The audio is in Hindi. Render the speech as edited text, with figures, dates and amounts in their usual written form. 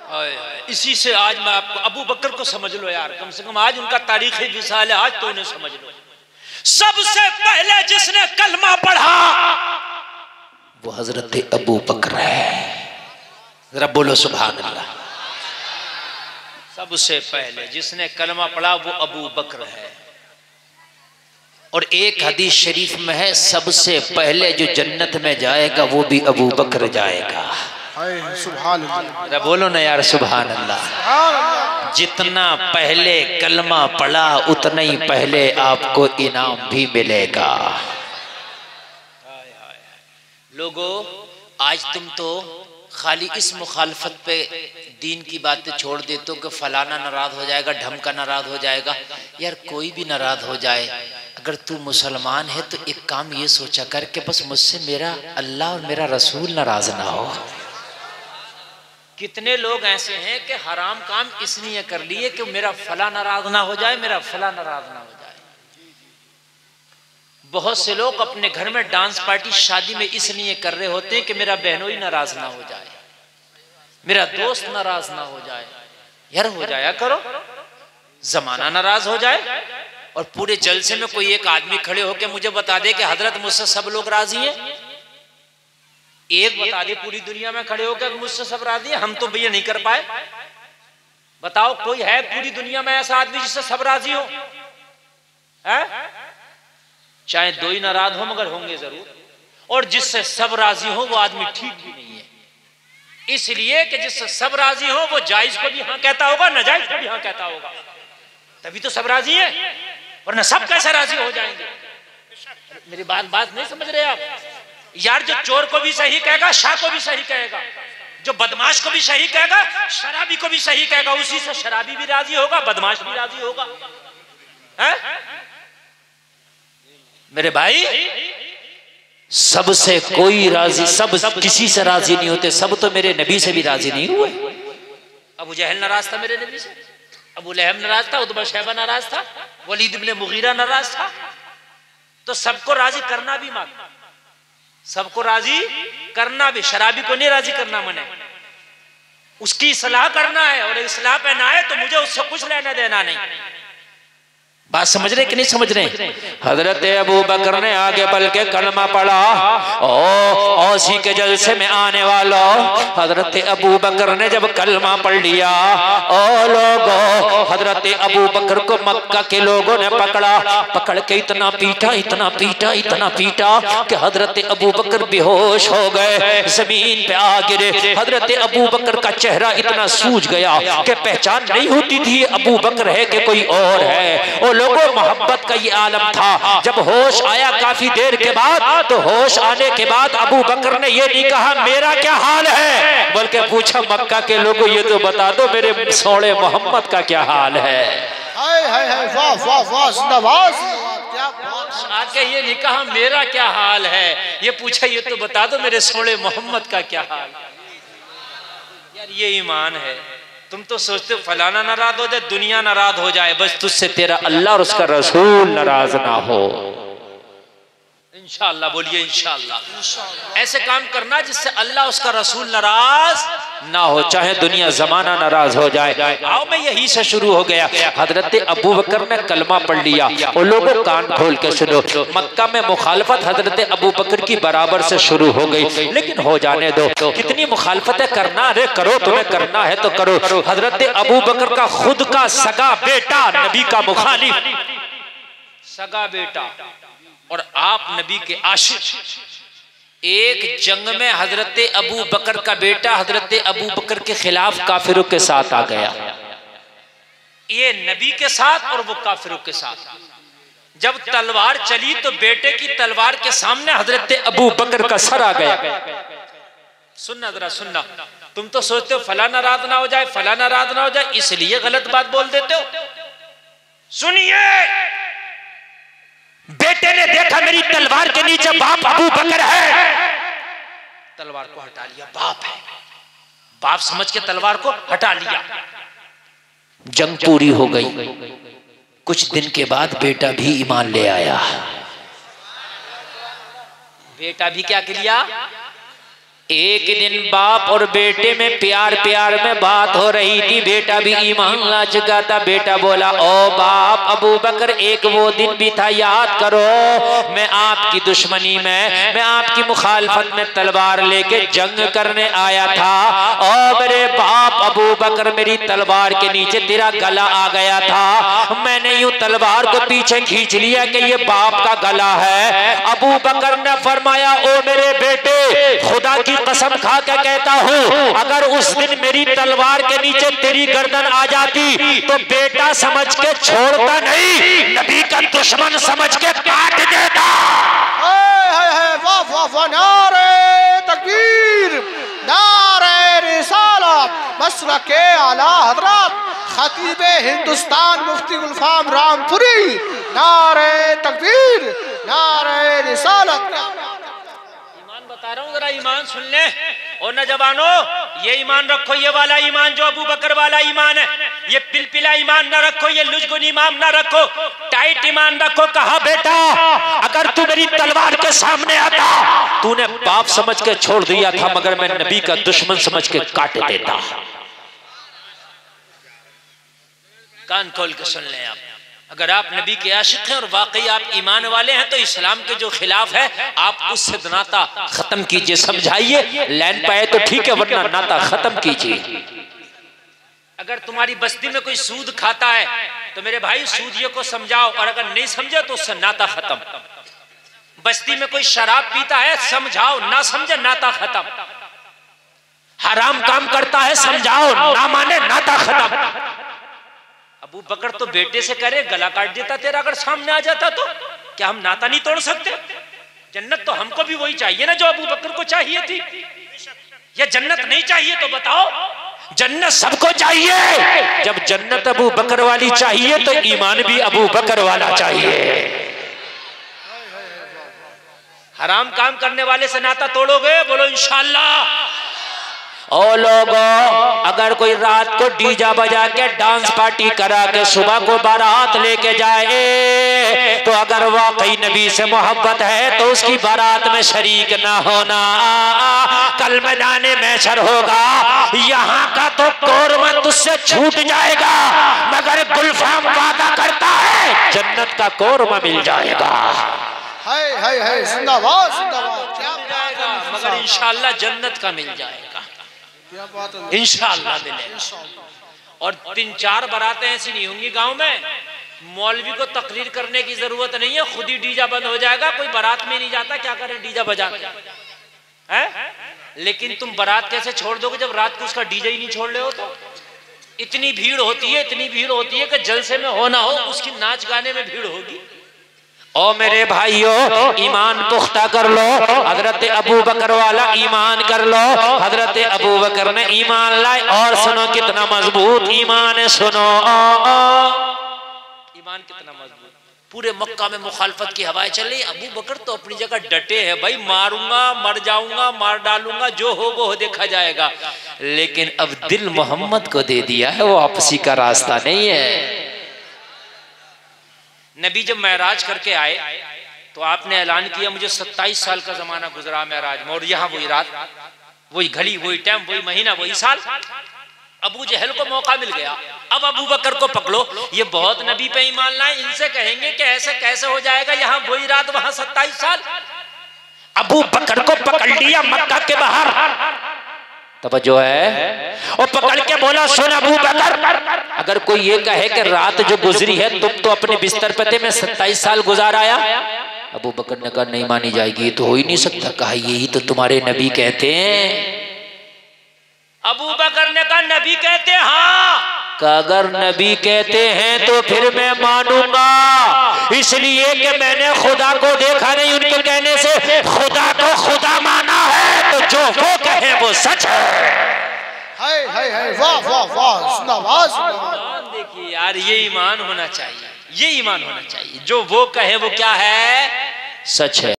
इसी से आज मैं आपको अबू बकर को समझ लो यार, कम से कम आज उनका तारीखी विसाल है, आज तो उन्हें समझ लो। सबसे पहले जिसने कलमा पढ़ा वो हजरत अबू बकर है। जरा बोलो सुभान अल्लाह। सबसे पहले जिसने कलमा पढ़ा वो अबू बकर है। और एक हदीस शरीफ में है सबसे पहले जो जन्नत में जाएगा वो भी अबू बकर जाएगा। सुभान अल्लाह। बोलो ना यार सुभान अल्लाह। जितना पहले कलमा पढ़ा उतना ही पहले आपको इनाम भी मिलेगा। लोगों, आज तुम तो खाली इस मुखालफत पे दीन की बातें छोड़ देते हो कि फलाना नाराज हो जाएगा, ढमका नाराज हो जाएगा। यार कोई भी नाराज हो जाए, अगर तू मुसलमान है तो एक काम ये सोचा कर कि बस मुझसे मेरा अल्लाह और मेरा रसूल नाराज ना हो। कितने लोग ऐसे हैं कि हराम काम इसलिए कर लिए कि मेरा फला नाराज ना हो जाए, मेरा फला नाराज ना हो जाए। बहुत से लोग अपने घर में डांस पार्टी शादी में इसलिए कर रहे होते हैं कि मेरा बहनोई नाराज ना हो जाए, मेरा दोस्त नाराज ना हो जाए। यार हो जाया करो, जमाना नाराज हो जाए और पूरे जलसे में कोई एक आदमी खड़े होकर मुझे बता दे कि हजरत मुझसे सब लोग राजी हैं। एक बता दे पूरी दुनिया में खड़े होकर मुझसे सब राजी हैं, हम तो भैया नहीं कर पाए। बताओ कोई है पूरी दुनिया में ऐसा आदमी जिससे सब राजी हो? है? चाहे दो ही नाराज हो मगर होंगे जरूर। और जिससे सब राजी हो वो आदमी ठीक भी नहीं है, इसलिए कि जिससे सब राजी हो वो जायज को भी हाँ कहता होगा, नाजायज को भी हाँ कहता होगा, तभी तो सब राजी है। वरना सब कैसे राजी हो जाएंगे? मेरी बात नहीं समझ रहे आप यार। जो चोर को भी सही कहेगा शाह को भी सही कहेगा, जो बदमाश को भी सही कहेगा शराबी को भी सही कहेगा, उसी से शराबी भी राजी होगा, बदमाश भी राजी होगा। है? मेरे भाई सबसे कोई राजी, सब किसी से राजी नहीं होते। सब तो मेरे नबी से भी राजी नहीं हुए। अबू जहल नाराज था मेरे नबी से, अबू लहब नाराज था, उतबा शैबा नाराज था, वलीद इब्ने मुगीरा नाराज था। तो सबको राजी करना भी मांग, सबको राजी करना भी, शराबी को नहीं राजी करना मने, उसकी इस्लाह करना है। और इस्लाह पे ना है तो मुझे उससे कुछ लेना देना नहीं। बात समझ रहे कि नहीं समझ रहे? हजरत अबू बकर ने आगे बल के कलमा पढ़ा। औसी के जलसे में आने वाला हजरत अबू बकर ने जब कलमा पढ़ लिया, ओ लोगों, हजरत अबू बकर को मक्का के लोगों ने पकड़ के इतना पीटा, इतना पीटा, इतना पीटा कि हजरत अबू बकर बेहोश हो गए, जमीन पे आ गिरे। हजरत अबू बकर का चेहरा इतना सूज गया कि पहचान नहीं होती थी अबू बकर है कि कोई और है। लोगों मोहब्बत का ये आलम था। जब होश आया काफी देर के बाद, तो होश आने के बाद अबू बकर ने ये नहीं कहा मेरा क्या हाल है, बल्कि पूछा मक्का के लोगों ये तो बता दो मेरे सोने मोहम्मद का क्या हाल है। वाह वाह वाह, जिंदाबाद। आके ये नहीं कहा मेरा क्या हाल है, ये पूछा ये तो बता दो मेरे सोने मोहम्मद का क्या हाल। यार ये ईमान है। तुम तो सोचते हो फलाना नाराज हो जाए, दुनिया नाराज हो जाए, बस तुझसे तेरा अल्लाह और उसका रसूल नाराज ना हो। इंशाअल्लाह बोलिए इंशाअल्लाह। ऐसे काम करना जिससे अल्लाह उसका रसूल नाराज ना हो, चाहे दुनिया जमाना नाराज हो जाए। आओ मैं यही से शुरू हो गया। हजरत अबू बकर ने कलमा पढ़ लिया। और लोगों कान खोल के सुनो, मक्का में मुखालफत हजरत अबू बकर की बराबर से शुरू हो गई, लेकिन हो जाने दो। कितनी मुखालफतें करना, अरे करो, तुम्हें करना है तो करो। हजरत अबू बकर का खुद का सगा बेटा नबी का मुखालिफ, सगा बेटा और आप नबी के आशिक, एक जंग में हजरत अबू बकर का बेटा हजरत अबू बकर के खिलाफ काफिरों के साथ आ गया। ये नबी के साथ और वो काफिरों के साथ। जब तलवार चली तो बेटे की तलवार के सामने हजरत अबू बकर का सर आ गया। सुनना जरा सुनना, तुम तो सोचते हो फला नाराज ना हो जाए, फला नाराज ना हो जाए, इसलिए गलत बात बोल देते हो। सुनिए, बेटे ने देखा मेरी तलवार के नीचे बाप अबू बकर है, तलवार को हटा लिया। बाप है, बाप समझ के तलवार को हटा लिया। जंग पूरी हो गई। कुछ दिन के बाद बेटा भी ईमान ले आया। बेटा भी क्या किया? एक दिन बाप और बेटे में प्यार प्यार में बात हो रही थी। बेटा भी ईमान ला चुका था। बेटा बोला, ओ बाप, अबू बकर एक वो दिन भी था, याद करो, मैं आपकी दुश्मनी में, मैं आपकी मुखालफत में तलवार लेके जंग करने आया था। ओ मेरे बाप अबू बकर, मेरी तलवार के नीचे तेरा गला आ गया था। मैंने यूं तलवार को पीछे खींच लिया कि ये बाप का गला है। अबू बकर ने फरमाया, ओ मेरे बेटे, खुदा की कसम खा के कहता हूँ, अगर उस दिन मेरी तलवार के नीचे तेरी गर्दन आ जाती तो बेटा समझ के छोड़ता नहीं, नबी का दुश्मन समझ के काट देता। वाह वाह वाह, नारे तकबीर, नारे रिसालत, मसलके आला हजरत खतीबे हिंदुस्तान मुफ्ती गुलफाम रामपुरी, नारे तकबीर, नारे रिसालत। बता रहा हूँ, जरा ईमान सुन ले। और नौजवानों, ये ईमान रखो, ये वाला ईमान जो अबू बकर वाला ईमान है, ये पिलपिला ईमान ना रखो, ये लुजगुन ईमान ना रखो, टाइट ईमान रखो। कहा, बेटा अगर तू मेरी तलवार के सामने आता, तूने बाप समझ के छोड़ दिया था, मगर मैं नबी का दुश्मन समझ के काट देता। कान खोल के सुन लें आप। अगर आप नबी के आशिक हैं और वाकई आप ईमान वाले हैं तो इस्लाम के जो खिलाफ है आप उससे नाता खत्म कीजिए, समझाइए। लाइन पाए तो ठीक है, वरना नाता खत्म कीजिए। अगर तुम्हारी बस्ती में कोई सूद खाता है तो मेरे भाई सूदिये को समझाओ, और अगर नहीं समझे तो उससे नाता खत्म। बस्ती में कोई शराब पीता है, समझाओ, ना समझे नाता खत्म। हराम काम करता है, समझाओ, ना माने नाता खत्म। अबू बकर तो बेटे से करे गला काट देता तेरा, अगर सामने आ जाता तो क्या हम नाता नहीं तोड़ सकते? जन्नत तो हमको भी वही चाहिए ना जो अबू बकर को चाहिए थी। या जन्नत नहीं चाहिए तो बताओ? जन्नत सबको चाहिए। जब जन्नत अबू बकर वाली चाहिए तो ईमान भी अबू बकर वाला चाहिए। हराम काम करने वाले से नाता तोड़ोगे? बोलो इंशाअल्लाह। ओ लोगों, अगर कोई रात को डीजा बजा के डांस पार्टी करा के सुबह को बारात लेके जाए तो अगर वाकई नबी से मोहब्बत है तो उसकी बारात में शरीक ना होना। कल मैदाने महशर होगा, यहाँ का तो कोरमा तुझसे छूट जाएगा, मगर गुलफाम वादा करता है जन्नत का कोरमा मिल जाएगा। है जिंदाबाद जिंदाबाद, क्या जाएगा, मगर इंशाअल्लाह जन्नत का मिल जाएगा इंशाअल्लाह मिलेगा। और 3-4 बारातें ऐसी नहीं होंगी गांव में, मौलवी को तकरीर करने की जरूरत नहीं है, खुद ही डीजा बंद हो जाएगा। कोई बारात में नहीं जाता, क्या करें डीजा बजा है? लेकिन तुम बारात कैसे छोड़ दोगे जब रात को उसका डीजे ही नहीं छोड़ रहे हो? तो इतनी भीड़ होती है, इतनी भीड़ होती है कि जलसे में हो ना हो उसकी नाच गाने में भीड़ होगी। ओ मेरे भाइयों, ईमान पुख्ता कर लो, हजरत अबू बकर वाला ईमान कर लो। हजरत अबू बकर ने ईमान लाए, और सुनो कितना मजबूत ईमान है। सुनो ईमान कितना मजबूत। पूरे मक्का में मुखालफत की हवाएं चल रही, अबू बकर तो अपनी जगह डटे हैं, भाई मारूंगा, मर जाऊंगा, मार डालूंगा, जो हो वो देखा जाएगा। लेकिन अब दिल मोहम्मद को दे दिया है, वो आपसी का रास्ता नहीं है। नबी जब महराज करके आए तो आपने ऐलान किया, मुझे 27 साल का जमाना गुजरा महराज में, और यहाँ वही रात, वही घड़ी, वही टाइम, वही महीना, वही साल। अबू जहल को मौका मिल गया, अब अबू बकर को पकड़ो। ये बहुत नबी पे ईमान लाए, इनसे कहेंगे कि ऐसे कैसे हो जाएगा, यहाँ वही रात वहां 27 साल। अबू बकर को पकड़ लिया मक्का के बाहर, तवज्जो है, और पकड़ के बोला, सुन अबू बकर, अगर कोई ये कहे कि रात जो गुजरी है तुम तो अपने बिस्तर पते में 27 साल गुजार आया। अबू बकर ने कहा नहीं मानी जाएगी, ये तो हो ही नहीं सकता। कहा यही तो तुम्हारे नबी कहते हैं। अबू बकर ने कहा नबी कहते हैं? हाँ। अगर नबी कहते हैं तो फिर मैं मानूंगा, इसलिए कि मैंने खुदा को देखा नहीं, उनके कहने से खुदा को खुदा माना है, तो जो वो कहे वो सच है। वाह वाह वाह, जिंदाबाद जिंदाबाद। देखिए यार, ये ईमान होना चाहिए, ये ईमान होना चाहिए, जो वो कहे वो क्या है, सच है।